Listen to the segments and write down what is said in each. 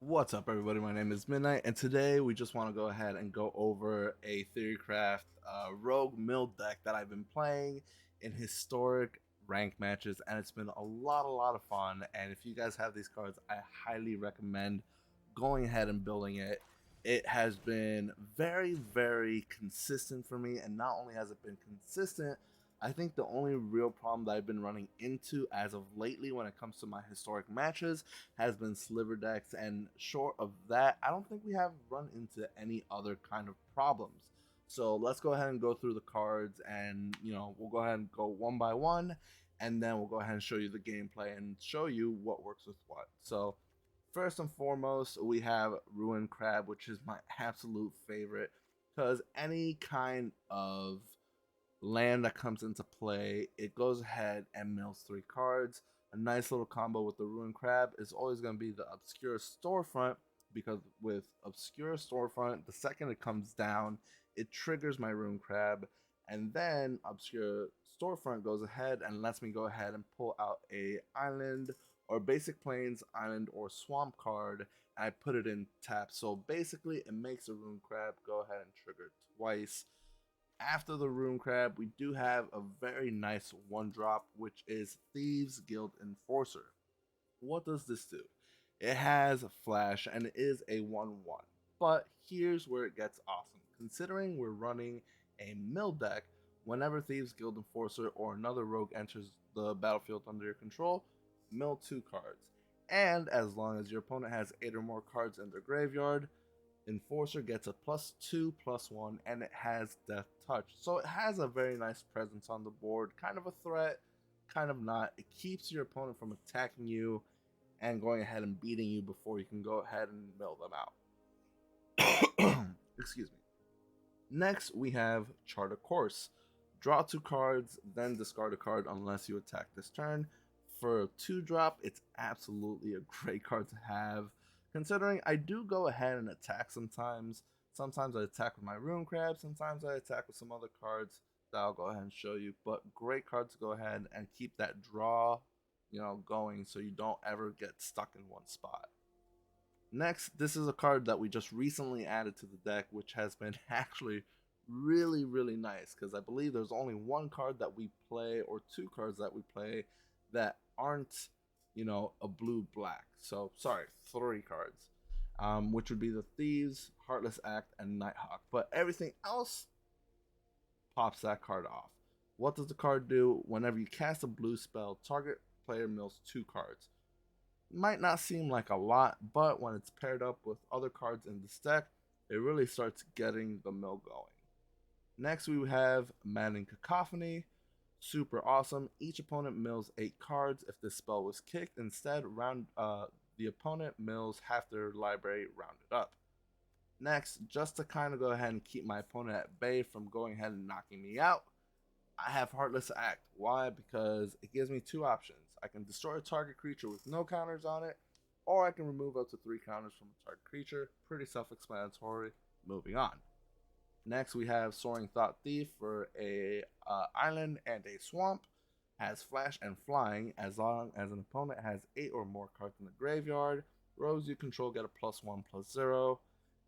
What's up, everybody? My name is Midnight, and today we just want to go ahead and go over a Theorycraft Rogue Mill deck that I've been playing in historic rank matches, and it's been a lot of fun. And if you guys have these cards, I highly recommend going ahead and building it. It has been very consistent for me, and not only has it been consistent, I think the only real problem that I've been running into as of lately when it comes to my historic matches has been sliver decks, and short of that, I don't think we have run into any other kind of problems. So let's go ahead and go through the cards, and we'll go ahead and go one by one, and then we'll go ahead and show you the gameplay and show you what works with what. So first and foremost, we have Ruin Crab, which is my absolute favorite because any kind of land that comes into play, it goes ahead and mills 3 cards. A nice little combo with the Ruin Crab is always going to be the Obscure Storefront, because with Obscure Storefront, the second it comes down, it triggers my Ruin Crab, and then Obscure Storefront goes ahead and lets me go ahead and pull out a island or basic plains, island, or swamp card, and I put it in tap. So basically, it makes a Ruin Crab go ahead and trigger twice. After the Ruin Crab, we do have a very nice 1-drop, which is Thieves Guild Enforcer. What does this do? It has a flash and it is a 1/1. But here's where it gets awesome. Considering we're running a mill deck, whenever Thieves Guild Enforcer or another rogue enters the battlefield under your control, mill 2 cards. And as long as your opponent has 8 or more cards in their graveyard, Enforcer gets a +2/+1, and it has Death Touch. So it has a very nice presence on the board. Kind of a threat, kind of not. It keeps your opponent from attacking you and going ahead and beating you before you can go ahead and mill them out. Excuse me. Next, we have Chart a Course. Draw 2 cards, then discard a card unless you attack this turn. For a 2-drop, it's absolutely a great card to have, considering I do go ahead and attack sometimes. Sometimes I attack with my Ruin Crab, sometimes I attack with some other cards that I'll go ahead and show you. But great card to go ahead and keep that draw, going, so you don't ever get stuck in one spot. Next, this is a card that we just recently added to the deck, which has been actually really nice, because I believe there's only 1 card that we play, or 2 cards that we play, that aren't, a blue-black. So, sorry, 3 cards, which would be the Thieves, Heartless Act, and Nighthawk. But everything else pops that card off. What does the card do? Whenever you cast a blue spell, target player mills 2 cards. Might not seem like a lot, but when it's paired up with other cards in this deck, it really starts getting the mill going. Next, we have Maddening Cacophony. Super awesome. Each opponent mills 8 cards if this spell was kicked. Instead, the opponent mills half their library rounded up. Next, just to kind of go ahead and keep my opponent at bay from going ahead and knocking me out, I have Heartless Act. Why? Because it gives me 2 options. I can destroy a target creature with no counters on it, or I can remove up to 3 counters from a target creature. Pretty self-explanatory. Moving on. Next, we have Soaring Thought Thief for a island and a swamp. Has flash and flying as long as an opponent has 8 or more cards in the graveyard. Rogues you control get a +1/+0.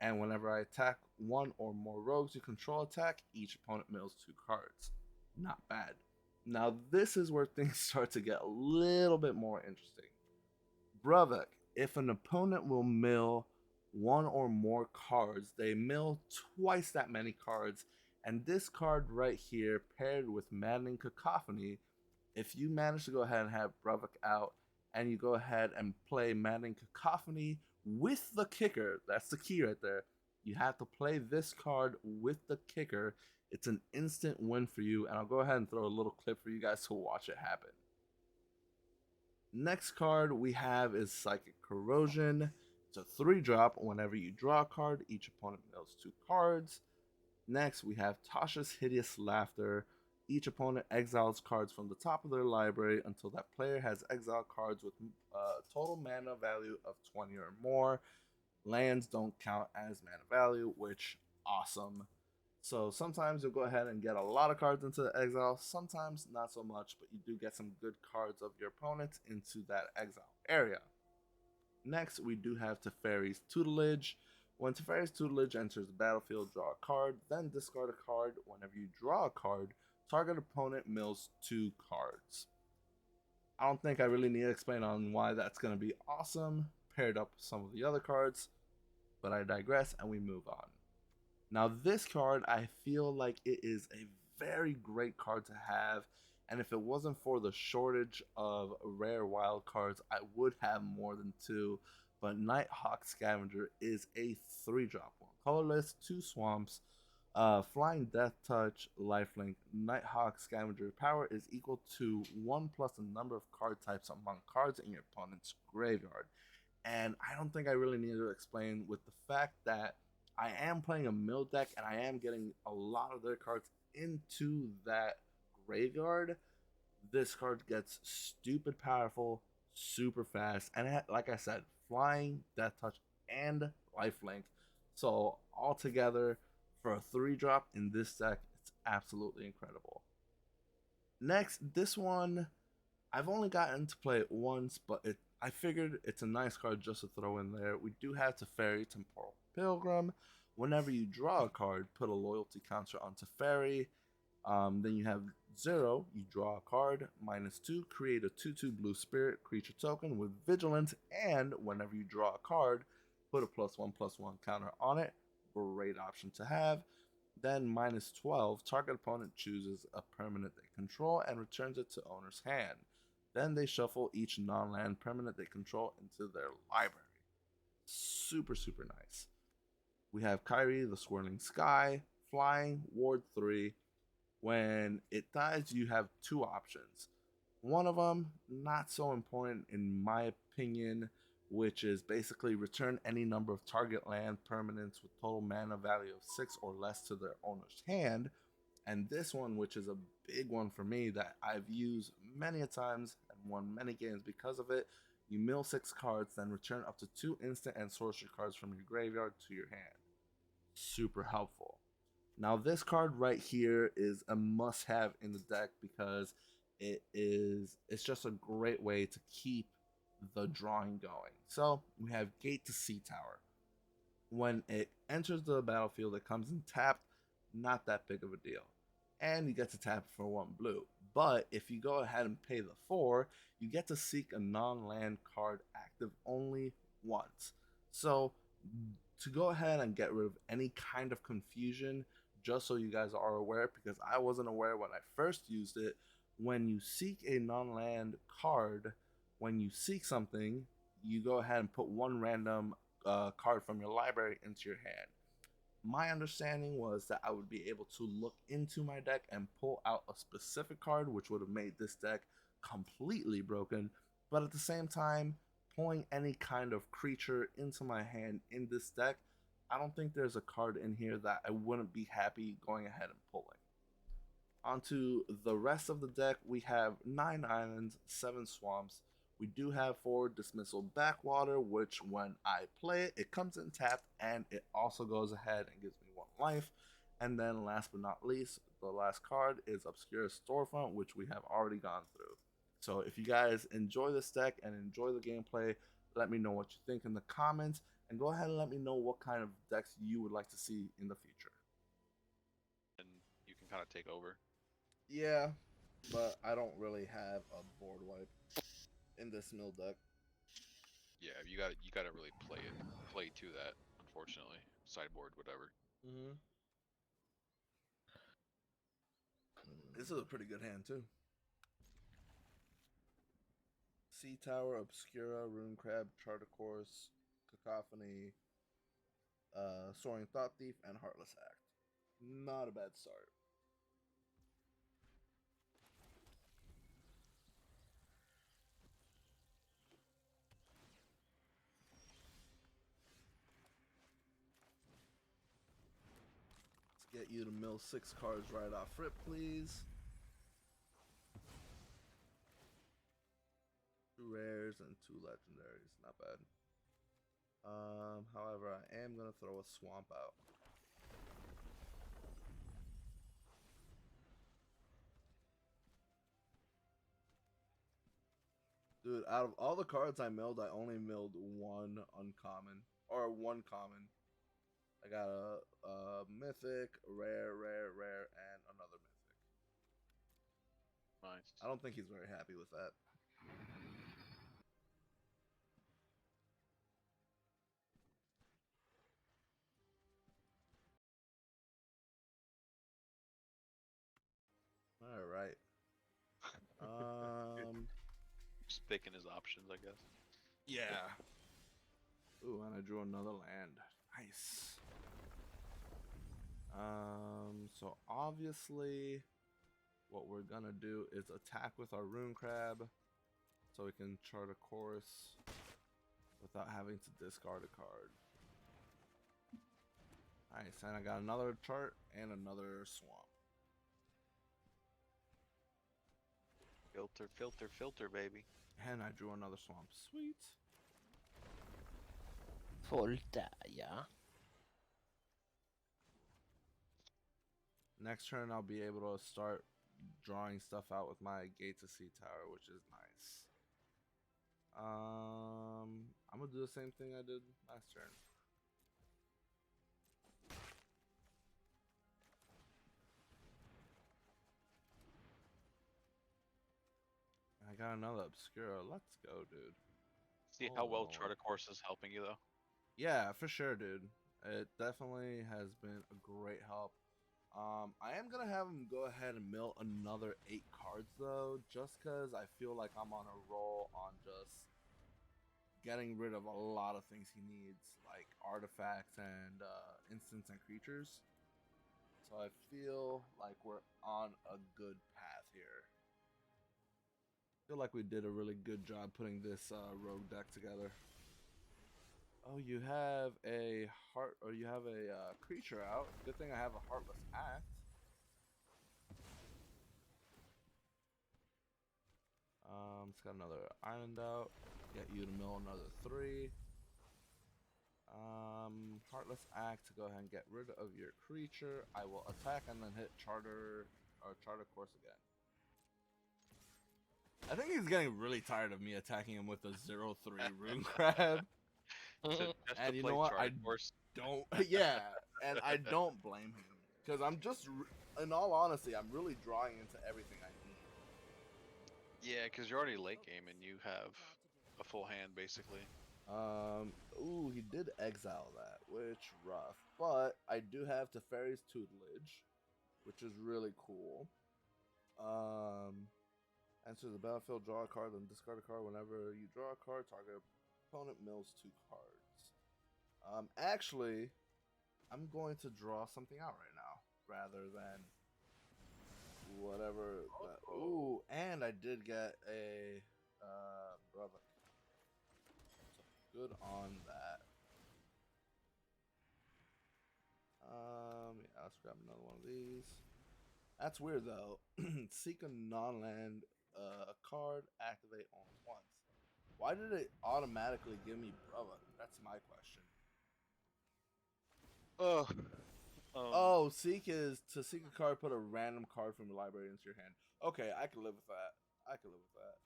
And whenever I attack 1 or more rogues you control attack, each opponent mills 2 cards. Not bad. Now this is where things start to get a little bit more interesting. Bravik, if an opponent will mill 1 or more cards, they mill twice that many cards. And this card right here, paired with Maddening Cacophony, if you manage to go ahead and have Bravik out, and you go ahead and play Maddening Cacophony with the kicker, that's the key right there. You have to play this card with the kicker. It's an instant win for you, and I'll go ahead and throw a little clip for you guys to watch it happen. Next card we have is Psychic Corrosion. It's a 3-drop. Whenever you draw a card, each opponent mills 2 cards. Next, we have Tasha's Hideous Laughter. Each opponent exiles cards from the top of their library until that player has exiled cards with a total mana value of 20 or more. Lands don't count as mana value, which awesome. So sometimes you'll go ahead and get a lot of cards into exile, sometimes not so much, but you do get some good cards of your opponents into that exile area. Next, we do have Teferi's Tutelage. When Teferi's Tutelage enters the battlefield, draw a card, then discard a card. Whenever you draw a card, target opponent mills 2 cards. I don't think I really need to explain on why that's going to be awesome paired up with some of the other cards, but I digress and we move on. Now, this card, I feel like it is a very great card to have, and if it wasn't for the shortage of rare wild cards, I would have more than 2. But Nighthawk Scavenger is a 3-drop one. Colorless, 2 swamps, Flying Death Touch, Lifelink. Nighthawk Scavenger power is equal to 1 plus the number of card types among cards in your opponent's graveyard. And I don't think I really need to explain with the fact that I am playing a mill deck and I am getting a lot of their cards into that graveyard. This card gets stupid powerful, super fast, and like I said, flying, death touch, and lifelink. So altogether, for a 3-drop in this deck, it's absolutely incredible. Next, this one I've only gotten to play it once, but I figured it's a nice card just to throw in there. We do have Teferi Temporal Pilgrim. Whenever you draw a card, put a loyalty counter on Teferi. Then you have 0, you draw a card, -2, create a 2/2 blue spirit creature token with vigilance, and whenever you draw a card, put a +1/+1 counter on it. Great option to have. Then -12, target opponent chooses a permanent they control and returns it to owner's hand. Then they shuffle each non-land permanent they control into their library. Super, super nice. We have Kyrie, the Swirling Sky, flying, ward 3. When it dies, you have 2 options. One of them, not so important in my opinion, which is basically return any number of target land permanents with total mana value of 6 or less to their owner's hand. And this one, which is a big one for me that I've used many a times and won many games because of it, you mill 6 cards, then return up to 2 instant and sorcery cards from your graveyard to your hand. Super helpful. Now, this card right here is a must-have in the deck because it's just a great way to keep the drawing going. So we have Gate to Sea Tower. When it enters the battlefield, it comes in tapped, not that big of a deal. And you get to tap it for 1 blue. But if you go ahead and pay the 4, you get to seek a non-land card active only once. So to go ahead and get rid of any kind of confusion, just so you guys are aware, because I wasn't aware when I first used it, when you seek a non-land card, when you seek something, you go ahead and put 1 random card from your library into your hand. My understanding was that I would be able to look into my deck and pull out a specific card, which would have made this deck completely broken. But at the same time, pulling any kind of creature into my hand in this deck, I don't think there's a card in here that I wouldn't be happy going ahead and pulling. Onto the rest of the deck, we have 9 islands, 7 swamps. We do have 4 Dismissal Backwater, which when I play it, it comes in tapped and it also goes ahead and gives me 1 life. And then last but not least, the last card is Obscura Storefront, which we have already gone through. So if you guys enjoy this deck and enjoy the gameplay, let me know what you think in the comments, and go ahead and let me know what kind of decks you would like to see in the future. And you can kind of take over. Yeah, but I don't really have a board wipe in this mill deck. Yeah, you got to really play to that. Unfortunately, sideboard, whatever. This is a pretty good hand too. Sea Tower, Obscura, Rune Crab, Charter Course, Cacophony, Soaring Thought Thief, and Heartless Act. Not a bad start. Let's get you to mill 6 cards right off rip, please. 2 rares and 2 legendaries. Not bad. However, I am gonna throw a swamp out. Dude, out of all the cards I milled, I only milled one uncommon. Or one common. I got a mythic, rare, and another mythic. Nice. I don't think he's very happy with that. All right. Just picking his options, I guess. Yeah. Ooh, and I drew another land. Nice. So obviously, what we're gonna do is attack with our rune crab, so we can chart a course without having to discard a card. Nice, and I got another chart and another swamp. Filter, filter, filter, baby. And I drew another swamp. Sweet. Volta, yeah. Next turn, I'll be able to start drawing stuff out with my Gate to Sea Tower, which is nice. I'm gonna do the same thing I did last turn. I got another Obscura. Let's go, dude. See how well Oh. Charter Course is helping you, though? Yeah, for sure, dude. It definitely has been a great help. I am gonna have him go ahead and mill another 8 cards though, just because I feel like I'm on a roll on just getting rid of a lot of things he needs, like artifacts and instants and creatures. So I feel like we're on a good path here. Feel like we did a really good job putting this rogue deck together. Oh, you have a heart, or you have a creature out. Good thing I have a Heartless Act. It's got another island out. Get you to mill another 3. Heartless Act to go ahead and get rid of your creature. I will attack and then hit Charter Course again. I think he's getting really tired of me attacking him with a 0-3 Rune Crab. Just And to you play know what? Charter I Course. don't. Yeah, and I don't blame him because I'm just, in all honesty, I'm really drawing into everything I need. Yeah, because you're already late game and you have a full hand, basically. Ooh, he did exile that, which rough. But I do have Teferi's Tutelage, which is really cool. Enter the battlefield, draw a card, then discard a card. Whenever you draw a card, target opponent mills 2 cards. Actually, I'm going to draw something out right now, rather than whatever. Ooh, and I did get a brother. So good on that. Yeah, let's grab another one of these. That's weird though. Seek a non-land card, activate only once. Why did it automatically give me brother? That's my question. Oh. Oh, seek is to seek a card, put a random card from your library into your hand. Okay, I can live with that. I can live with that.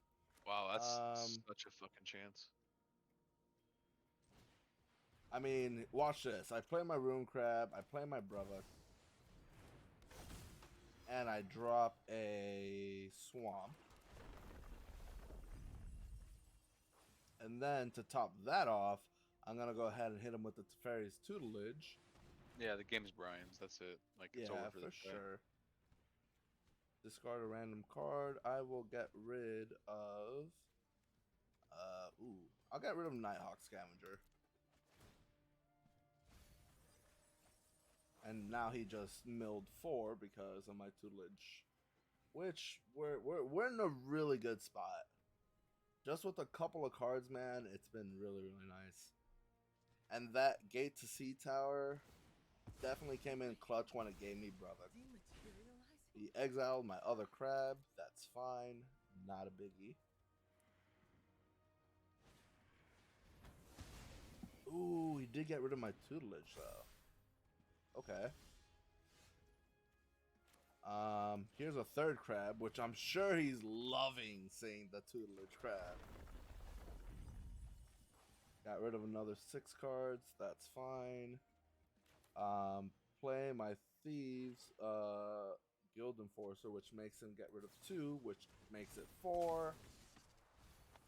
Wow, that's such a fucking chance. I mean, watch this. I play my Rune Crab, I play my brother, and I drop a Swamp. And then to top that off, I'm gonna go ahead and hit him with the Teferi's Tutelage. Yeah, the game's Brian's. That's it. Like it's over for for this guy. sure. Discard a random card. I will get rid of. I'll get rid of Nighthawk Scavenger. And now he just milled 4 because of my tutelage, which we're in a really good spot. Just with a couple of cards, man, it's been really nice. And that Gate to Sea Tower definitely came in clutch when it gave me brother. He exiled my other crab. That's fine. Not a biggie. Ooh, he did get rid of my tutelage though. Okay. Here's a third crab, which I'm sure he's loving seeing the tutelage crab. Got rid of another 6 cards. That's fine. Play my Thieves Guild Enforcer, which makes him get rid of 2, which makes it 4.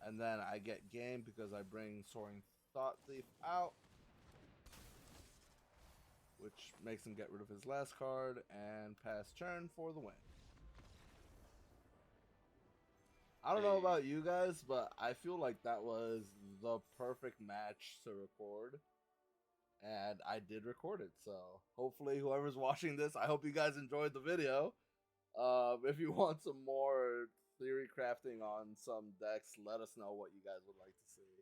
And then I get game because I bring Soaring Thought Thief out, which makes him get rid of his last card and pass turn for the win. I don't know about you guys, but I feel like that was the perfect match to record. And I did record it, so hopefully whoever's watching this, I hope you guys enjoyed the video. If you want some more theory crafting on some decks, let us know what you guys would like to see.